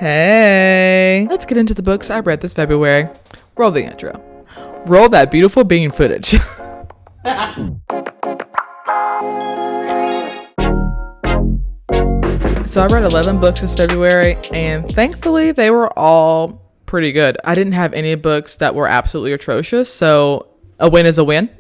Hey, let's get into the books I read this February. Roll the intro. Roll that beautiful bean footage. So I read 11 books this February, and thankfully they were all pretty good. I didn't have any books that were absolutely atrocious, so a win is a win.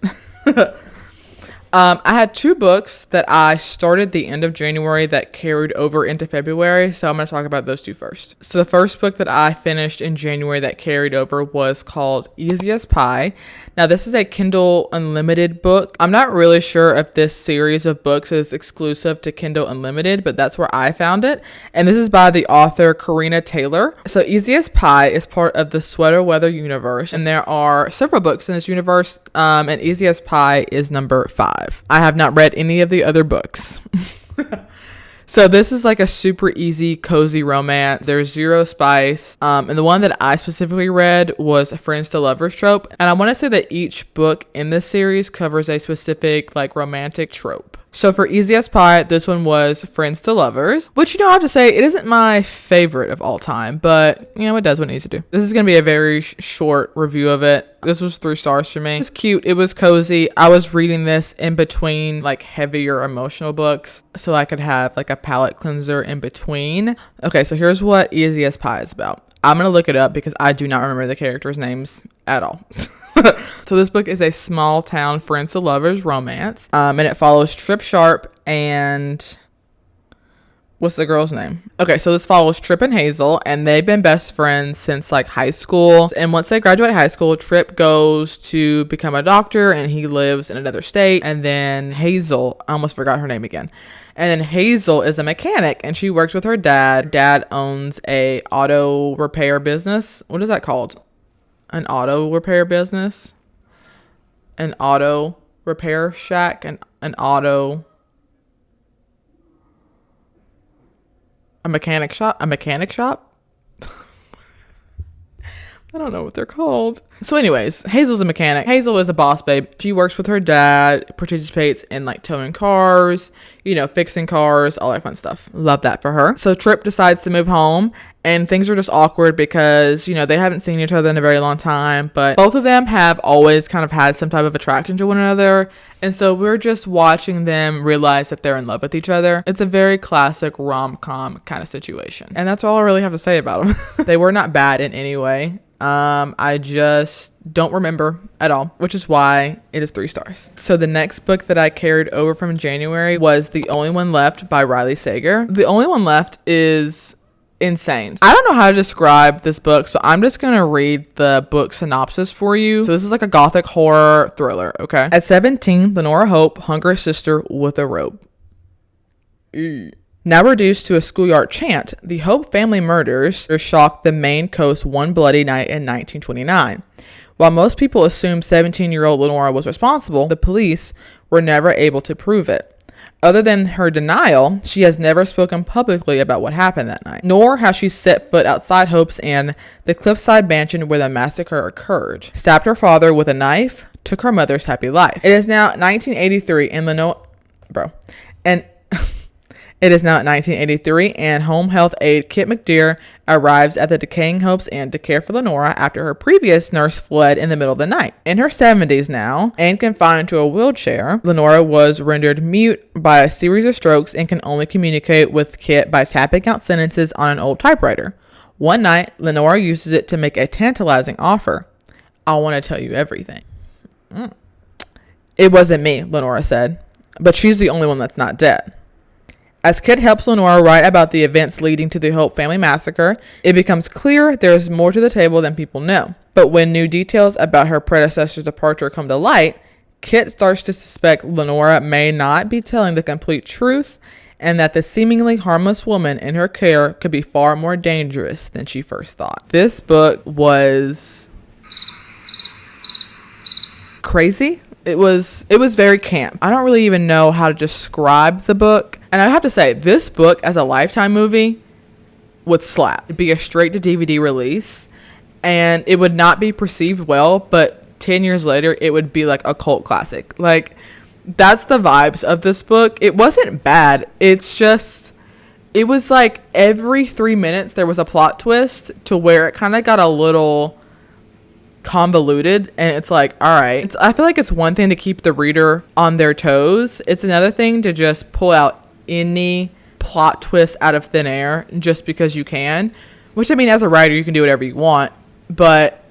I had 2 books that I started the end of January that carried over into February, so I'm going to talk about those 2 first. So the first book that I finished in January that carried over was called Easy as Pie. Now this is a Kindle Unlimited book. I'm not really sure if this series of books is exclusive to Kindle Unlimited, but that's where I found it. And this is by the author Karina Taylor. So Easy as Pie is part of the Sweater Weather universe, and there are several books in this universe, and Easy as Pie is number 5. I have not read any of the other books. So this is like a super easy, cozy romance. There's zero spice. And the one that I specifically read was Friends to Lovers trope. And I want to say that each book in this series covers a specific like romantic trope. So for Easy as Pie, this one was Friends to Lovers, which, I have to say, it isn't my favorite of all time, but, it does what it needs to do. This is going to be a very short review of it. This was 3 stars for me. It was cute. It was cozy. I was reading this in between, like, heavier emotional books, so I could have, like, a palate cleanser in between. Okay, so here's what Easy as Pie is about. I'm going to look it up because I do not remember the characters' names at all. So this book is a small town Friends to Lovers romance. And it follows Trip Sharp and... what's the girl's name? Okay, so this follows Trip and Hazel, and they've been best friends since like high school. And once they graduate high school, Trip goes to become a doctor and he lives in another state. And then Hazel, I almost forgot her name again. And then Hazel is a mechanic and she works with her dad. Dad owns a auto repair business. What is that called? An auto repair business? An auto repair shack? An auto... A mechanic shop? I don't know what they're called. So anyways, Hazel's a mechanic. Hazel is a boss babe. She works with her dad, participates in like towing cars, fixing cars, all that fun stuff. Love that for her. So Trip decides to move home and things are just awkward because, they haven't seen each other in a very long time, but both of them have always kind of had some type of attraction to one another. And so we're just watching them realize that they're in love with each other. It's a very classic rom-com kind of situation. And that's all I really have to say about them. They were not bad in any way. I just don't remember at all, which is why it is 3 stars. So the next book that I carried over from January was The Only One Left by Riley Sager. The Only One Left is insane. I don't know how to describe this book, so I'm just gonna read the book synopsis for you. So this is like a gothic horror thriller, okay? At 17, Lenora Hope hung her sister with a rope. Now reduced to a schoolyard chant, the Hope family murders shocked the Maine coast one bloody night in 1929. While most people assumed 17-year-old Lenora was responsible, the police were never able to prove it. Other than her denial, she has never spoken publicly about what happened that night, nor has she set foot outside Hope's and the cliffside mansion where the massacre occurred, stabbed her father with a knife, took her mother's happy life. It is now 1983 and It is now 1983, and home health aide Kit McDear arrives at the decaying Hope's Inn to care for Lenora after her previous nurse fled in the middle of the night. In her 70s now, and confined to a wheelchair, Lenora was rendered mute by a series of strokes and can only communicate with Kit by tapping out sentences on an old typewriter. One night, Lenora uses it to make a tantalizing offer. "I want to tell you everything." "It wasn't me," Lenora said, "but she's the only one that's not dead." As Kit helps Lenora write about the events leading to the Hope family massacre, it becomes clear there's more to the table than people know. But when new details about her predecessor's departure come to light, Kit starts to suspect Lenora may not be telling the complete truth and that the seemingly harmless woman in her care could be far more dangerous than she first thought. This book was crazy. It was very camp. I don't really even know how to describe the book. And I have to say, this book as a Lifetime movie would slap. It'd be a straight to DVD release and it would not be perceived well, but 10 years later, it would be like a cult classic. Like, that's the vibes of this book. It wasn't bad. It's just, it was like every 3 minutes there was a plot twist to where it kind of got a little convoluted, and it's like, all right, I feel like it's one thing to keep the reader on their toes. It's another thing to just pull out any plot twist out of thin air just because you can, which, I mean, as a writer, you can do whatever you want, but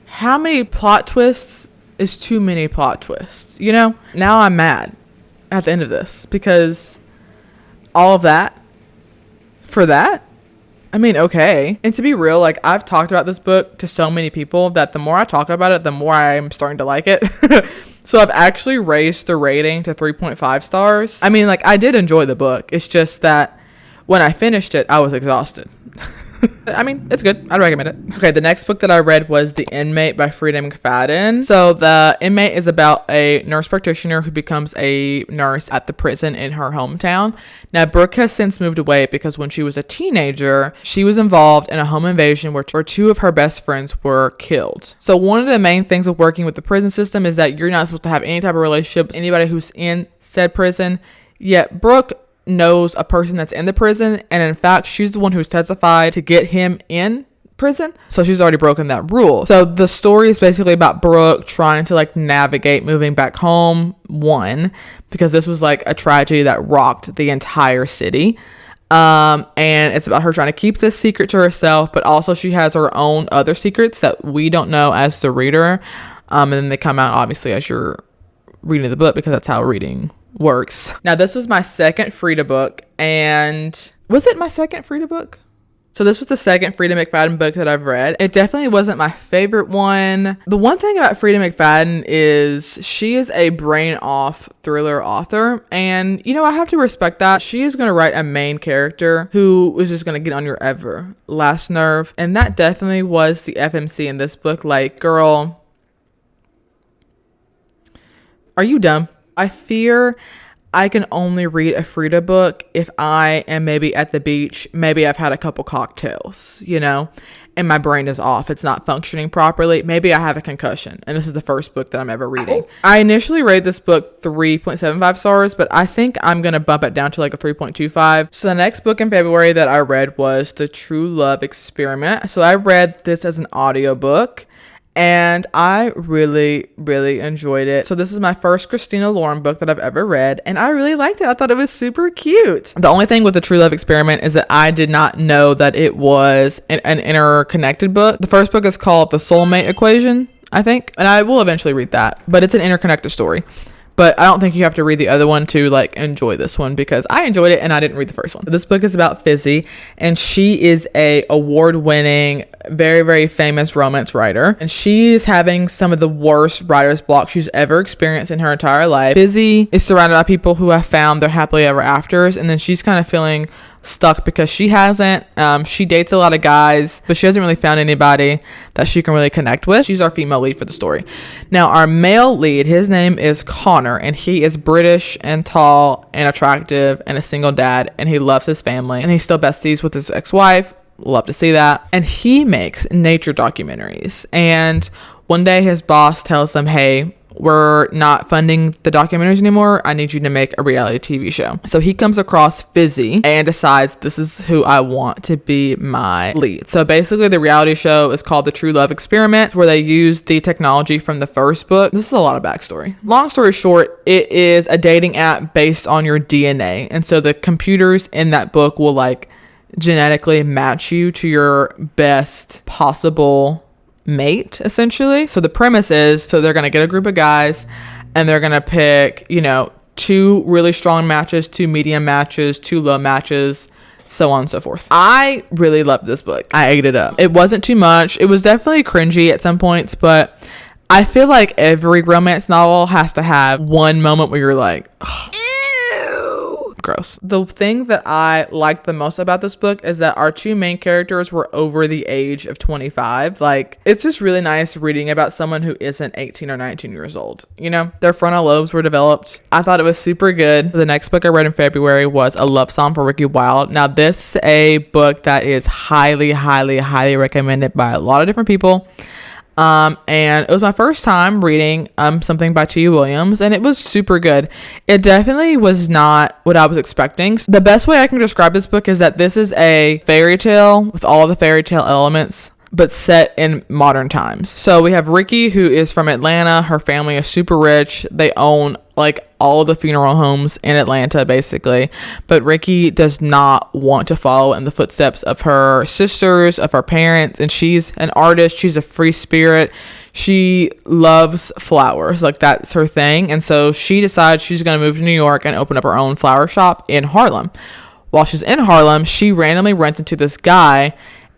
how many plot twists is too many plot twists, you know? Now I'm mad at the end of this because all of that for that. I mean, okay. And to be real, like, I've talked about this book to so many people that the more I talk about it, the more I'm starting to like it. So I've actually raised the rating to 3.5 stars. I mean, like, I did enjoy the book. It's just that when I finished it, I was exhausted. I mean, it's good. I'd recommend it. Okay, the next book that I read was The Inmate by Freida McFadden. So The Inmate is about a nurse practitioner who becomes a nurse at the prison in her hometown. Now, Brooke has since moved away because when she was a teenager, she was involved in a home invasion where two of her best friends were killed. So one of the main things of working with the prison system is that you're not supposed to have any type of relationship with anybody who's in said prison. Yet Brooke knows a person that's in the prison, and in fact she's the one who's testified to get him in prison, so she's already broken that rule. So the story is basically about Brooke trying to like navigate moving back home, one, because this was like a tragedy that rocked the entire city, and it's about her trying to keep this secret to herself, but also she has her own other secrets that we don't know as the reader, and then they come out obviously as you're reading the book, because that's how reading works. Now, this was my second Freida book, and was it my second Freida book? So this was the second Freida McFadden book that I've read. It definitely wasn't my favorite one. The one thing about Freida McFadden is she is a brain off thriller author, and you know, I have to respect that. She is going to write a main character who is just going to get on your ever last nerve, and that definitely was the FMC in this book. Like, girl, are you dumb? I fear I can only read a Freida book if I am maybe at the beach, maybe I've had a couple cocktails, you know, and my brain is off. It's not functioning properly. Maybe I have a concussion, and this is the first book that I'm ever reading. I initially rated this book 3.75 stars, but I think I'm going to bump it down to like a 3.25. So the next book in February that I read was The True Love Experiment. So I read this as an audiobook, and I really, really enjoyed it. So this is my first Christina Lauren book that I've ever read, and I really liked it. I thought it was super cute. The only thing with The True Love Experiment is that I did not know that it was an interconnected book. The first book is called The Soulmate Equation, I think, and I will eventually read that, but it's an interconnected story. But I don't think you have to read the other one to like enjoy this one, because I enjoyed it and I didn't read the first one. This book is about Fizzy, and she is a award-winning, very, very famous romance writer, and she's having some of the worst writer's block she's ever experienced in her entire life. Fizzy is surrounded by people who have found their happily ever afters, and then she's kind of feeling stuck because she hasn't. She dates a lot of guys, but she hasn't really found anybody that she can really connect with. She's our female lead for the story. Now, our male lead, his name is Connor, and he is British and tall and attractive and a single dad, and he loves his family, and he's still besties with his ex-wife. Love to see that. And he makes nature documentaries, and one day his boss tells him, hey, we're not funding the documentaries anymore. I need you to make a reality TV show. So he comes across Fizzy and decides, this is who I want to be my lead. So basically the reality show is called The True Love Experiment, where they use the technology from the first book. This is a lot of backstory. Long story short, it is a dating app based on your DNA. And so the computers in that book will like genetically match you to your best possible mate, essentially. So the premise is, so they're going to get a group of guys and they're going to pick, you know, 2 really strong matches, 2 medium matches, 2 low matches, so on and so forth. I really loved this book. I ate it up. It wasn't too much. It was definitely cringy at some points, but I feel like every romance novel has to have one moment where you're like, ugh, gross. The thing that I liked the most about this book is that our 2 main characters were over the age of 25. Like, it's just really nice reading about someone who isn't 18 or 19 years old. You know, their frontal lobes were developed. I thought it was super good. The next book I read in February was A Love Song for Ricki Wilde. Now, this is a book that is highly, highly, highly recommended by a lot of different people. And it was my first time reading something by T. Williams, and it was super good. It definitely was not what I was expecting. The best way I can describe this book is that this is a fairy tale with all the fairy tale elements, but set in modern times. So we have Ricki, who is from Atlanta. Her family is super rich. They own like all the funeral homes in Atlanta, basically. But Ricki does not want to follow in the footsteps of her sisters, of her parents. And she's an artist. She's a free spirit. She loves flowers. Like, that's her thing. And so she decides she's going to move to New York and open up her own flower shop in Harlem. While she's in Harlem, she randomly runs into this guy,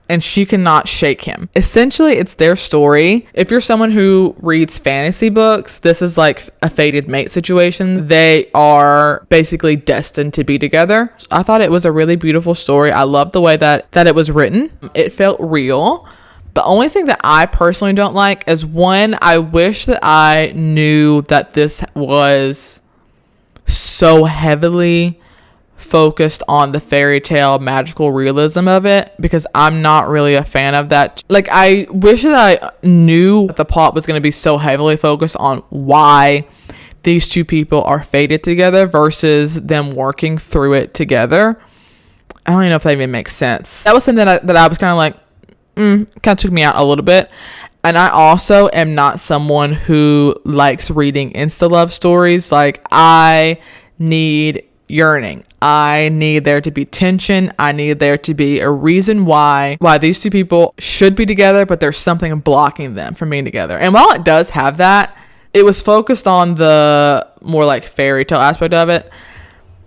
and she cannot shake him. Essentially, it's their story. If you're someone who reads fantasy books, this is like a fated mate situation. They are basically destined to be together. I thought it was a really beautiful story. I love the way that it was written. It felt real. The only thing that I personally don't like is, one, I wish that I knew that this was so heavily focused on the fairy tale magical realism of it, because I'm not really a fan of that. Like, I wish that I knew that the plot was going to be so heavily focused on why these two people are fated together versus them working through it together. I don't even know if that even makes sense. That was something that I was kind of like, kind of took me out a little bit. And I also am not someone who likes reading insta love stories. Like, I need yearning. I need there to be tension. I need there to be a reason why these two people should be together, but there's something blocking them from being together. And while it does have that, it was focused on the more like fairy tale aspect of it.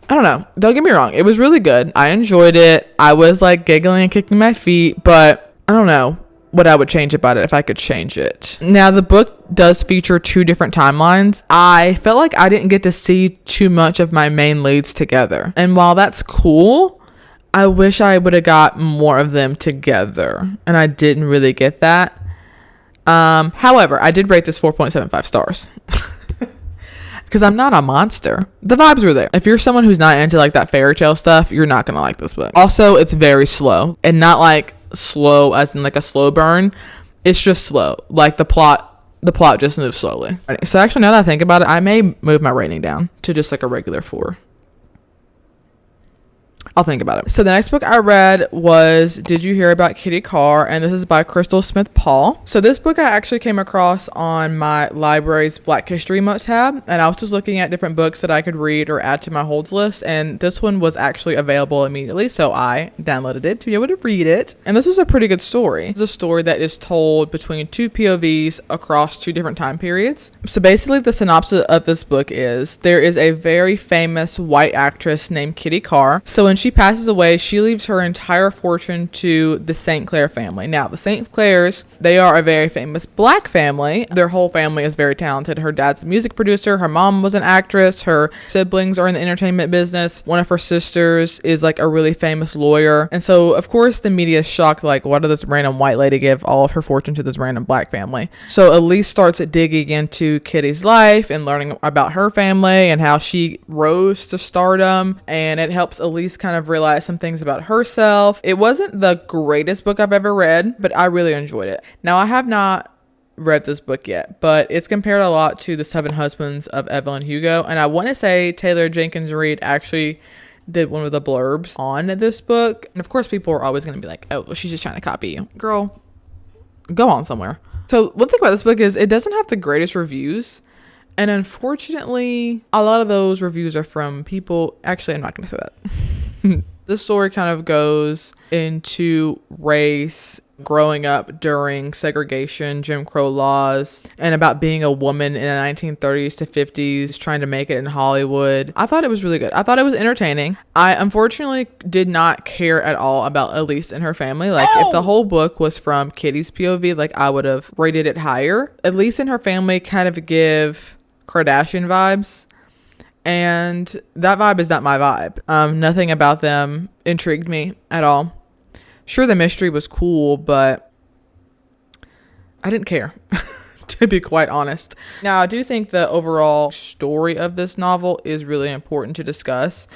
I don't know. Don't get me wrong. It was really good. I enjoyed it. I was like giggling and kicking my feet, but I don't know what I would change about it if I could change it. Now, the book does feature 2 different timelines. I felt like I didn't get to see too much of my main leads together. And while that's cool, I wish I would have got more of them together. And I didn't really get that. However, I did rate this 4.75 stars. Because I'm not a monster. The vibes were there. If you're someone who's not into like that fairy tale stuff, you're not going to like this book. Also, it's very slow. And not like slow as in like a slow burn. It's just slow. Like the plot just moves slowly. So actually, now that I think about it, I may move my rating down to just like a regular 4. I'll think about it. So the next book I read was Did You Hear About Kitty Karr? And this is by Crystal Smith Paul. So this book I actually came across on my library's Black History must-have, and I was just looking at different books that I could read or add to my holds list, and this one was actually available immediately, so I downloaded it to be able to read it. And this was a pretty good story. It's a story that is told between 2 POVs across 2 different time periods. So basically the synopsis of this book is, there is a very famous white actress named Kitty Karr. So when she passes away, she leaves her entire fortune to the St. Clair family. Now, the St. Clairs, they are a very famous Black family. Their whole family is very talented. Her dad's a music producer. Her mom was an actress. Her siblings are in the entertainment business. One of her sisters is like a really famous lawyer. And so, of course, the media is shocked, like, why did this random white lady give all of her fortune to this random Black family? So Elise starts digging into Kitty's life and learning about her family and how she rose to stardom. And it helps Elise kind of realize some things about herself. It wasn't the greatest book I've ever read, but I really enjoyed it. Now, I have not read this book yet, but it's compared a lot to The 7 Husbands of Evelyn Hugo, and I want to say Taylor Jenkins Reid actually did one of the blurbs on this book. And of course, people are always going to be like, oh, well, she's just trying to copy you. Girl, go on somewhere. So one thing about this book is it doesn't have the greatest reviews. And unfortunately, a lot of those reviews are from people. Actually, I'm not going to say that. This story kind of goes into race, growing up during segregation, Jim Crow laws, and about being a woman in the 1930s to 50s, trying to make it in Hollywood. I thought it was really good. I thought it was entertaining. I unfortunately did not care at all about Elise and her family. Like, if the whole book was from Kitty's POV, like, I would have rated it higher. Elise and her family kind of give Kardashian vibes, and that vibe is not my vibe. Nothing about them intrigued me at all. Sure, the mystery was cool, but I didn't care, to be quite honest. Now, I do think the overall story of this novel is really important to discuss.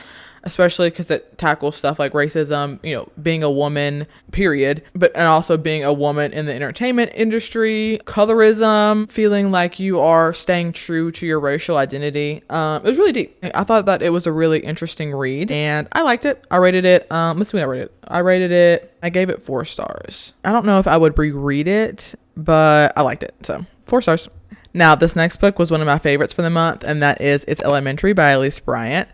especially because it tackles stuff like racism, you know, being a woman, period, and also being a woman in the entertainment industry, colorism, feeling like you are staying true to your racial identity. It was really deep. I thought that it was a really interesting read, and I liked it. I rated it. Let's see what I rated it. I gave it 4 stars. I don't know if I would reread it, but I liked it. So 4 stars. Now, this next book was one of my favorites for the month, and that is It's Elementary by Elise Bryant.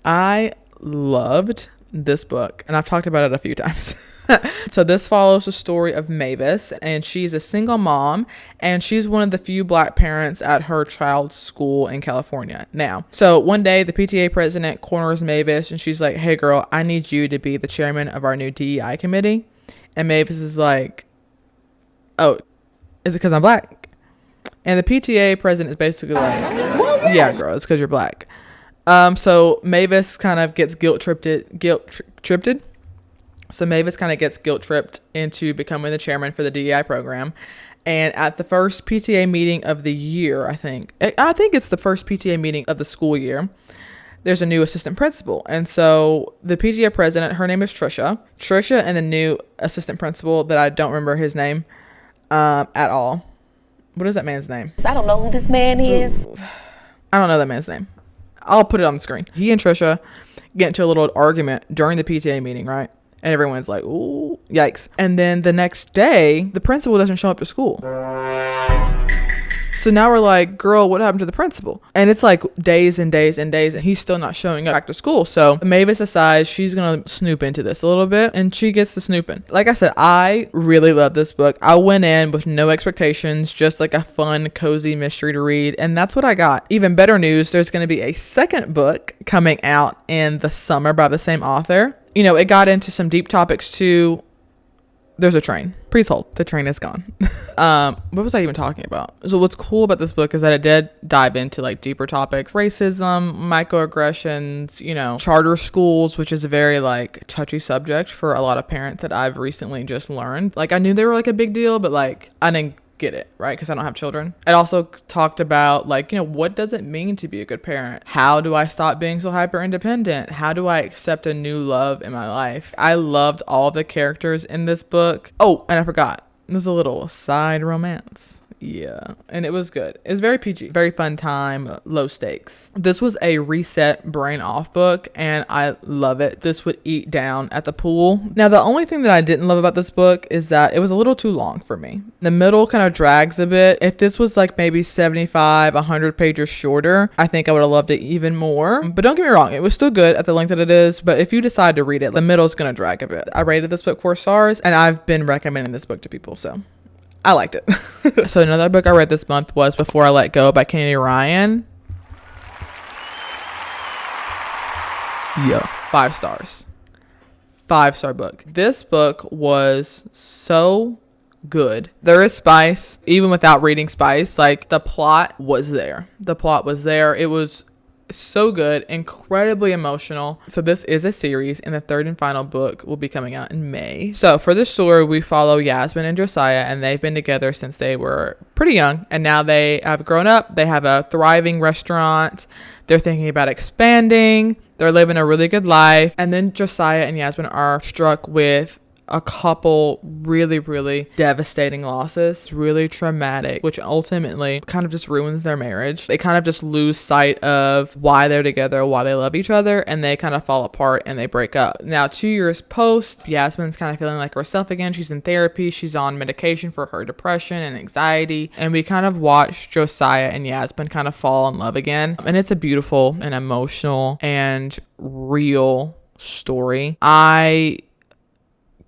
I loved this book, and I've talked about it a few times. So this follows the story of Mavis, and she's a single mom, and she's one of the few Black parents at her child's school in California. Now, so one day the PTA president corners Mavis, and she's like, "Hey girl, I need you to be the chairman of our new DEI committee." And Mavis is like, "Oh, is it because I'm Black?" And the PTA president is basically like, "Yeah, girl, it's because you're Black." So Mavis kind of gets guilt tripped. So Mavis kind of gets guilt tripped into becoming the chairman for the DEI program. And at the first PTA meeting of the year, I think it's the first PTA meeting of the school year, there's a new assistant principal. And so the PTA president, her name is Trisha, and the new assistant principal that I don't remember his name at all. What is that man's name? I don't know who this man is. I don't know that man's name. I'll put it on the screen. He and Trisha get into a little argument during the PTA meeting, right? And everyone's like, "Ooh, yikes." And then the next day, the principal doesn't show up to school. So now we're like, "Girl, what happened to the principal?" And it's like days and days and days, and he's still not showing up back to school. So Mavis decides she's going to snoop into this a little bit, and she gets to snooping. Like I said, I really love this book. I went in with no expectations, just like a fun, cozy mystery to read, and that's what I got. Even better news, there's going to be a second book coming out in the summer by the same author. You know, it got into some deep topics too. There's a train. Please hold. The train is gone. What was I even talking about? So what's cool about this book is that it did dive into like deeper topics, racism, microaggressions, you know, charter schools, which is a very like touchy subject for a lot of parents that I've recently just learned. Like I knew they were like a big deal, but like I didn't get it, right? Because I don't have children. It also talked about like, you know, what does it mean to be a good parent? How do I stop being so hyper independent? How do I accept a new love in my life? I loved all the characters in this book. Oh, and I forgot, there's a little side romance. Yeah, and it was good. It's very PG, very fun time, low stakes. This was a reset brain off book, and I love it. This would eat down at the pool. Now, the only thing that I didn't love about this book is that it was a little too long for me. The middle kind of drags a bit. If this was like maybe 75, 100 pages shorter, I think I would have loved it even more. But don't get me wrong, it was still good at the length that it is. But if you decide to read it, the middle's gonna drag a bit. I rated this book 4 stars, and I've been recommending this book to people, so I liked it. So another book I read this month was Before I Let Go by Kennedy Ryan. Yeah, 5 stars. 5-star book. This book was so good. There is spice, even without reading spice. Like the plot was there. It was so good, incredibly emotional. So this is a series, and the 3rd and final book will be coming out in May. So for this story, we follow Yasmin and Josiah, and they've been together since they were pretty young, and now they have grown up. They have a thriving restaurant. They're thinking about expanding. They're living a really good life. And then Josiah and Yasmin are struck with a couple really, really devastating losses. It's really traumatic, which ultimately kind of just ruins their marriage. They kind of just lose sight of why they're together, why they love each other, and they kind of fall apart and they break up. Now, 2 years post, Yasmin's kind of feeling like herself again. She's in therapy. She's on medication for her depression and anxiety. And we kind of watch Josiah and Yasmin kind of fall in love again. And it's a beautiful and emotional and real story. I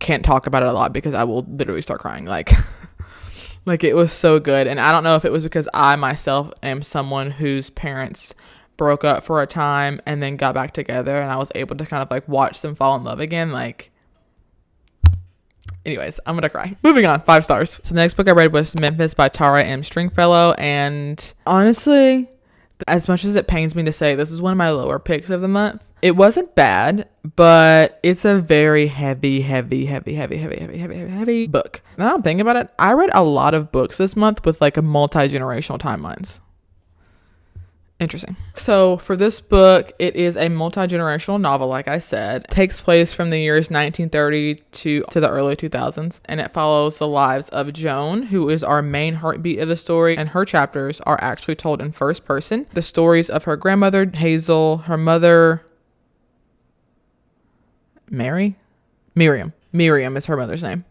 can't talk about it a lot because I will literally start crying. Like it was so good. And I don't know if it was because I myself am someone whose parents broke up for a time and then got back together, and I was able to kind of like watch them fall in love again. Like, anyways, I'm gonna cry. Moving on, 5 stars. So the next book I read was Memphis by Tara M. Stringfellow, and honestly, as much as it pains me to say, this is one of my lower picks of the month. It wasn't bad, but it's a very heavy book. Now I'm thinking about it, I read a lot of books this month with like a multi-generational timelines. Interesting. So for this book, it is a multi-generational novel, like I said. It takes place from the years 1930 to the early 2000s, and it follows the lives of Joan, who is our main heartbeat of the story, and her chapters are actually told in first person. The stories of her grandmother, Hazel, her mother, Miriam is her mother's name,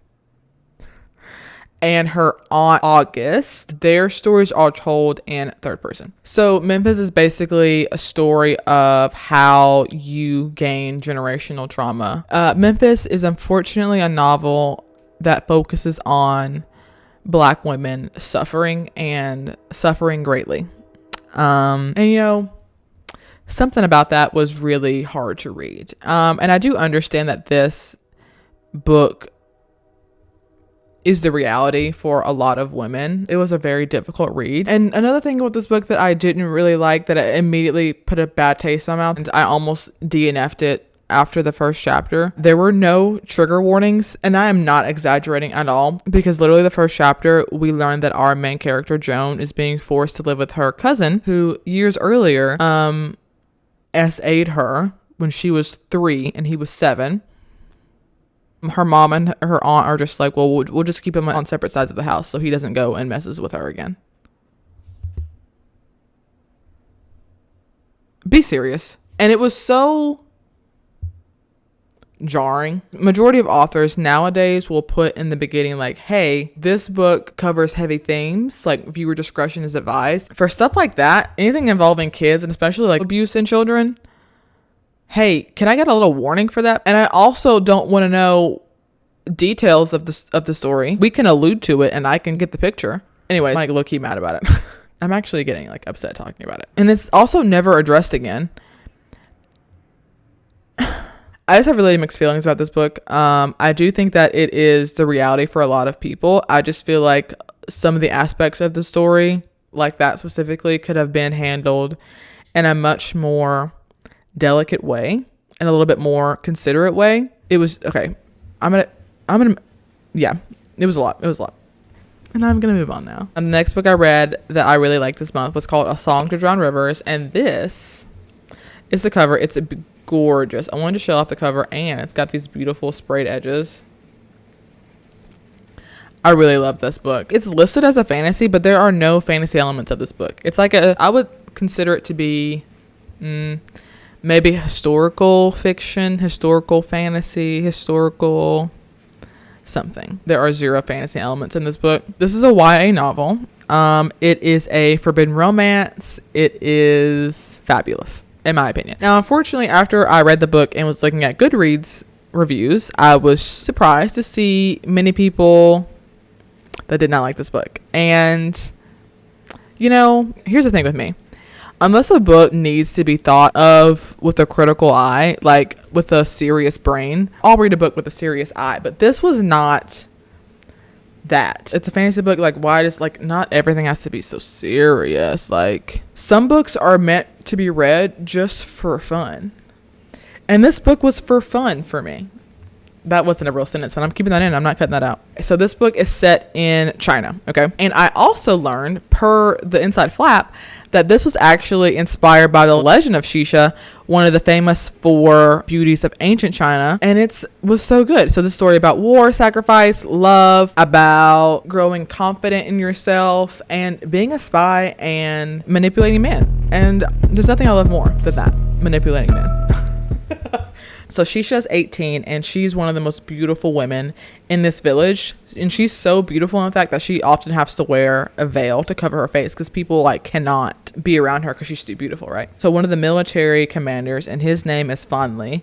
and her aunt August, their stories are told in third person. So Memphis is basically a story of how you gain generational trauma. Memphis is unfortunately a novel that focuses on Black women suffering and suffering greatly. And you know, something about that was really hard to read. And I do understand that this book is the reality for a lot of women. It was a very difficult read. And another thing with this book that I didn't really like, that I immediately put a bad taste in my mouth, and I almost DNF'd it after the first chapter. There were no trigger warnings, and I am not exaggerating at all, because literally the first chapter, we learned that our main character, Joan, is being forced to live with her cousin, who years earlier SA'd her when she was 3 and he was 7. Her mom and her aunt are just like, well, we'll just keep him on separate sides of the house so he doesn't go and messes with her again. Be serious. And it was so jarring. Majority of authors nowadays will put in the beginning like, hey, this book covers heavy themes, like viewer discretion is advised. For stuff like that, anything involving kids, and especially like abuse in children, hey, can I get a little warning for that? And I also don't want to know details of the story. We can allude to it and I can get the picture. Anyway, I'm like low-key mad about it. I'm actually getting like upset talking about it. And it's also never addressed again. I just have really mixed feelings about this book. I do think that it is the reality for a lot of people. I just feel like some of the aspects of the story, like that specifically, could have been handled in a much more delicate way and a little bit more considerate way. It was okay. Yeah, it was a lot. And I'm gonna move on now. And the next book I read that I really liked this month was called A Song to Drown Rivers, and this is the cover. It's gorgeous. I wanted to show off the cover, and it's got these beautiful sprayed edges. I really love this book. It's listed as a fantasy, but there are no fantasy elements of this book. It's like I would consider it to be maybe historical fiction, historical fantasy, historical something. There are zero fantasy elements in this book. This is a YA novel. It is a forbidden romance. It is fabulous, in my opinion. Now, unfortunately, after I read the book and was looking at Goodreads reviews, I was surprised to see many people that did not like this book. And, you know, here's the thing with me. Unless a book needs to be thought of with a critical eye, like with a serious brain, I'll read a book with a serious eye. But this was not that. It's a fantasy book. Like, why does, like, not everything has to be so serious. Like, some books are meant to be read just for fun. And this book was for fun for me. That wasn't a real sentence, but I'm keeping that in. I'm not cutting that out. So this book is set in China, okay? And I also learned, per the Inside Flap, that this was actually inspired by the legend of Shisha, one of the famous 4 beauties of ancient China. And it was so good. So this story about war, sacrifice, love, about growing confident in yourself, and being a spy, and manipulating men. And there's nothing I love more than that, manipulating men. So Shisha's 18, and she's one of the most beautiful women in this village. And she's so beautiful, in fact, that she often has to wear a veil to cover her face because people like cannot be around her because she's too beautiful, right? So one of the military commanders, and his name is Fanli.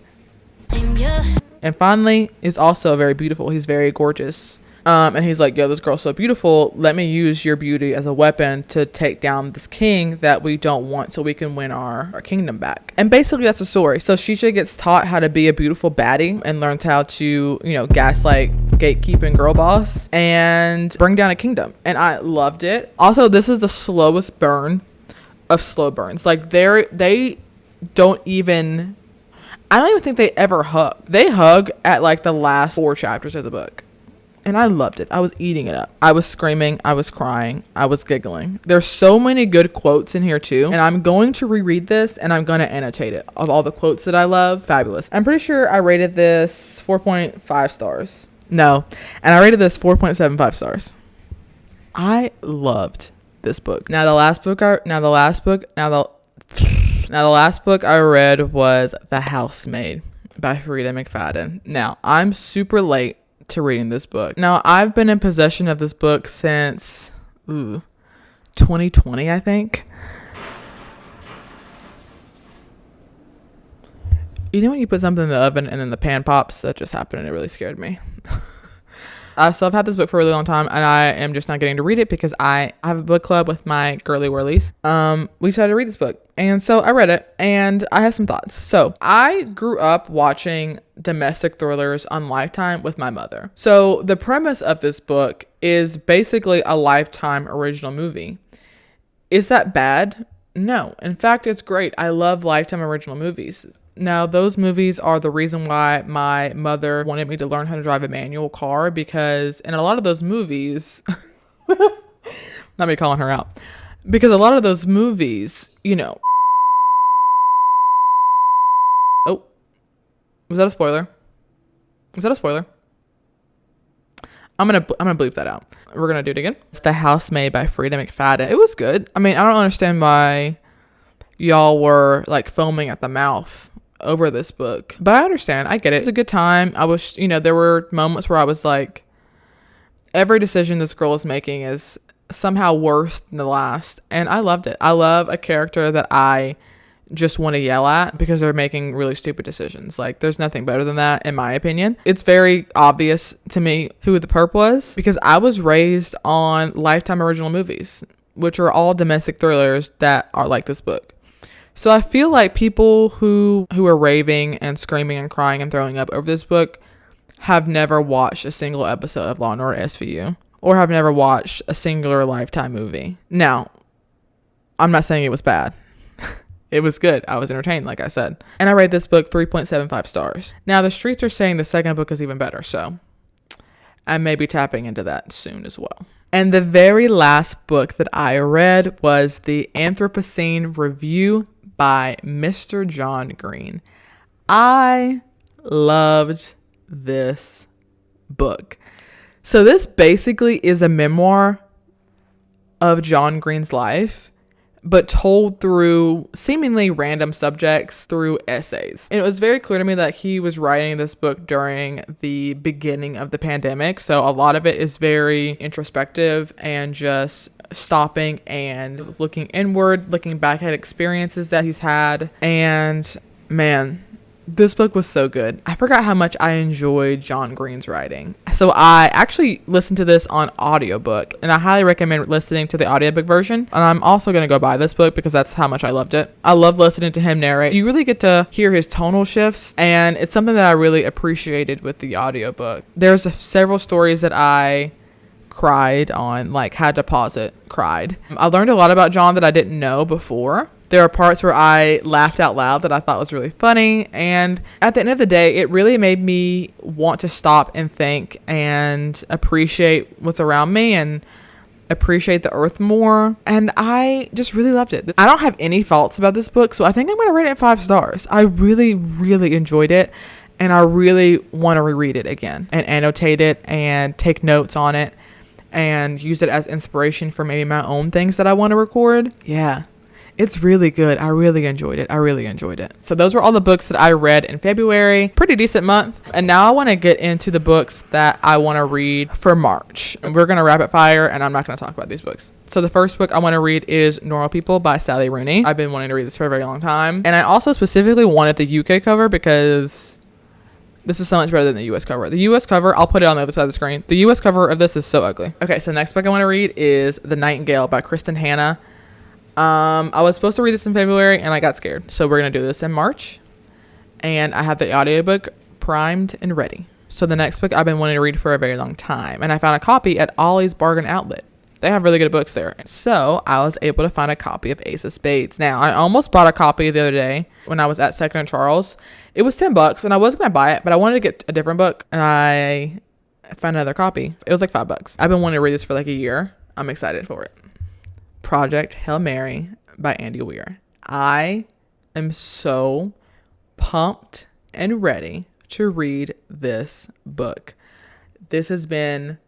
And Fanli is also very beautiful. He's very gorgeous. And he's like, yo, this girl's so beautiful. Let me use your beauty as a weapon to take down this king that we don't want so we can win our kingdom back. And basically that's the story. So Shisha gets taught how to be a beautiful baddie and learns how to, you know, gaslight, gatekeep, and girl boss and bring down a kingdom. And I loved it. Also, this is the slowest burn of slow burns. Like they don't even, I don't even think they ever hug. They hug at like the last 4 chapters of the book. and I loved it. I was eating it up. I was screaming, I was crying, I was giggling. There's so many good quotes in here too, and I'm going to reread this and I'm going to annotate it of all the quotes that I love. Fabulous. I'm pretty sure I rated this 4.5 stars. No, and I rated this 4.75 stars. I loved this book. Now the last book I read was The Housemaid by Freida McFadden. Now, I'm super late to reading this book. Now, I've been in possession of this book since 2020, I think. You know when you put something in the oven and then the pan pops? That just happened and it really scared me. So I've had this book for a really long time, and I am just not getting to read it because I have a book club with my girly whirlies. We decided to read this book, and so I read it, and I have some thoughts. So I grew up watching domestic thrillers on Lifetime with my mother. So the premise of this book is basically a Lifetime original movie. Is that bad? No. In fact, it's great. I love Lifetime original movies. Now, those movies are the reason why my mother wanted me to learn how to drive a manual car, because in a lot of those movies, not me calling her out, because a lot of those movies, you know. Oh, was that a spoiler? Was that a spoiler? I'm gonna bleep that out. We're gonna do it again. It's The Housemaid by Freida McFadden. It was good. I mean, I don't understand why y'all were like foaming at the mouth over this book, but I understand. I get it. It's a good time. I was, there were moments where I was like, every decision this girl is making is somehow worse than the last, and I loved it. I love a character that I just want to yell at because they're making really stupid decisions. Like, there's nothing better than that, in my opinion. It's very obvious to me who the perp was, because I was raised on Lifetime original movies, which are all domestic thrillers that are like this book. So I feel like people who are raving and screaming and crying and throwing up over this book have never watched a single episode of Law & Order SVU, or have never watched a singular Lifetime movie. Now, I'm not saying it was bad. It was good. I was entertained, like I said. And I rate this book 3.75 stars. Now, the streets are saying the second book is even better, so I may be tapping into that soon as well. And the very last book that I read was the Anthropocene Review by Mr. John Green. I loved this book. So this basically is a memoir of John Green's life, but told through seemingly random subjects through essays. And it was very clear to me that he was writing this book during the beginning of the pandemic. So a lot of it is very introspective and just stopping and looking inward, looking back at experiences that he's had. And man, this book was so good. I forgot how much I enjoyed John Green's writing. So I actually listened to this on audiobook, and I highly recommend listening to the audiobook version. And I'm also going to go buy this book because that's how much I loved it. I love listening to him narrate. You really get to hear his tonal shifts, and it's something that I really appreciated with the audiobook. There's several stories that I cried on, like had to pause it, cried. I learned a lot about John that I didn't know before. There are parts where I laughed out loud that I thought was really funny. And at the end of the day, it really made me want to stop and think and appreciate what's around me and appreciate the earth more. And I just really loved it. I don't have any faults about this book, so I think I'm going to rate it 5 stars. I really, really enjoyed it. And I really want to reread it again and annotate it and take notes on it and use it as inspiration for maybe my own things that I want to record. Yeah. It's really good. I really enjoyed it. So those were all the books that I read in February. Pretty decent month. And now I want to get into the books that I want to read for March. And we're going to rapid fire, and I'm not going to talk about these books. So the first book I want to read is Normal People by Sally Rooney. I've been wanting to read this for a very long time. And I also specifically wanted the UK cover because this is so much better than the US cover. The US cover, I'll put it on the other side of the screen. The US cover of this is so ugly. Okay, so next book I want to read is The Nightingale by Kristin Hannah. I was supposed to read this in February and I got scared. So we're going to do this in March. And I have the audiobook primed and ready. So the next book I've been wanting to read for a very long time. And I found a copy at Ollie's Bargain Outlet. They have really good books there. So I was able to find a copy of Ace of Spades. Now, I almost bought a copy the other day when I was at Second and Charles. It was $10 and I was going to buy it, but I wanted to get a different book. And I found another copy. It was like $5. I've been wanting to read this for like a year. I'm excited for it. Project Hail Mary by Andy Weir. I am so pumped and ready to read this book. This has been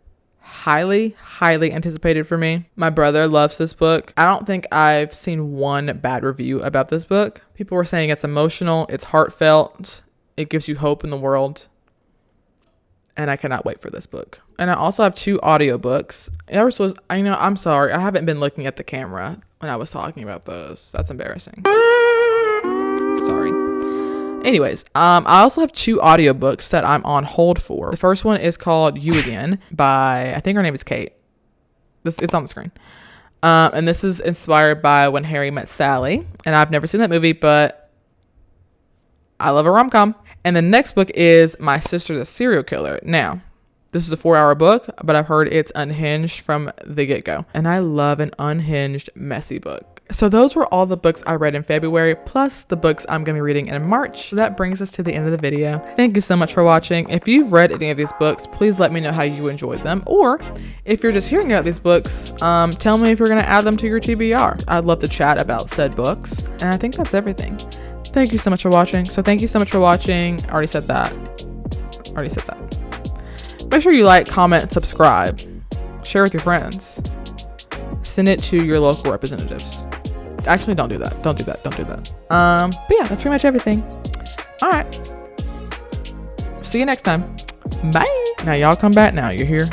highly anticipated for me. My brother loves this book. I don't think I've seen one bad review about this book. People were saying it's emotional, it's heartfelt, it gives you hope in the world. And I cannot wait for this book. And I also have 2 audiobooks. I'm sorry, I haven't been looking at the camera when I was talking about those. That's embarrassing. Sorry. Anyways, I also have 2 audiobooks that I'm on hold for. The first one is called You Again by, I think her name is Kate. It's on the screen. And this is inspired by When Harry Met Sally. And I've never seen that movie, but I love a rom-com. And the next book is My Sister's a Serial Killer. Now, this is a 4-hour book, but I've heard it's unhinged from the get-go. And I love an unhinged, messy book. So those were all the books I read in February, plus the books I'm going to be reading in March. So that brings us to the end of the video. Thank you so much for watching. If you've read any of these books, please let me know how you enjoyed them. Or if you're just hearing about these books, tell me if you're going to add them to your TBR. I'd love to chat about said books. And I think that's everything. Thank you so much for watching. I already said that. Make sure you like, comment, subscribe. Share with your friends. Send it to your local representatives. Actually, don't do that. Don't do that. But yeah, that's pretty much everything. All right. See you next time. Bye. Now y'all come back now. You're here.